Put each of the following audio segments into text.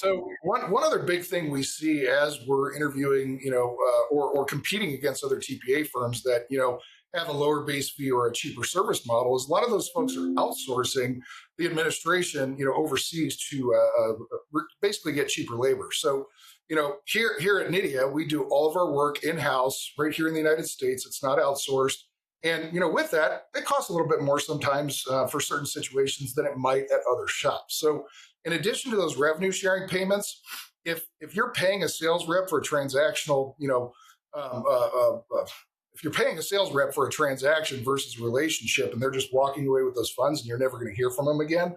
So one other big thing we see as we're interviewing, or competing against other TPA firms that have a lower base fee or a cheaper service model is a lot of those folks are outsourcing the administration, overseas to basically get cheaper labor. So here at Nydia, we do all of our work in house right here in the United States. It's not outsourced. And with that, it costs a little bit more sometimes for certain situations than it might at other shops. So in addition to those revenue sharing payments, if you're paying a sales rep for a transactional, if you're paying a sales rep for a transaction versus a relationship and they're just walking away with those funds and you're never going to hear from them again,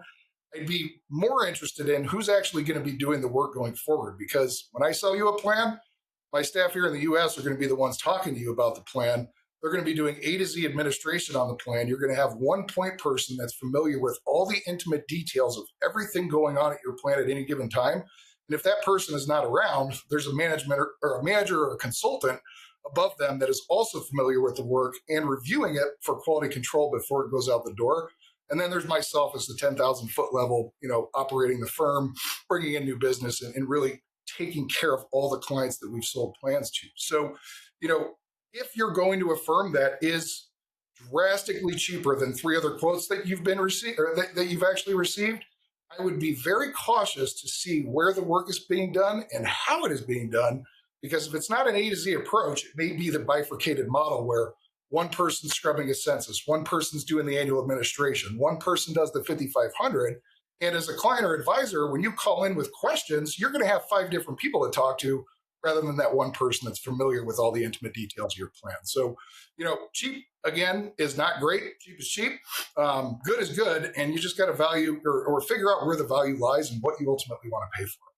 I'd be more interested in who's actually going to be doing the work going forward. Because when I sell you a plan, my staff here in the US are going to be the ones talking to you about the plan. They're going to be doing A to Z administration on the plan. You're going to have one point person that's familiar with all the intimate details of everything going on at your plan at any given time. And if that person is not around, there's a management or a manager or a consultant above them that is also familiar with the work and reviewing it for quality control before it goes out the door. And then there's myself as the 10,000 foot level, operating the firm, bringing in new business and really taking care of all the clients that we've sold plans to. So, if you're going to a firm that is drastically cheaper than three other quotes that you've been received or that you've actually received, I would be very cautious to see where the work is being done and how it is being done. Because if it's not an A to Z approach, it may be the bifurcated model where one person's scrubbing a census, one person's doing the annual administration, one person does the 5,500. And as a client or advisor, when you call in with questions, you're going to have 5 different people to talk to rather than that one person that's familiar with all the intimate details of your plan. So, cheap, again, is not great. Cheap is cheap. Good is good. And you just got to value or figure out where the value lies and what you ultimately want to pay for.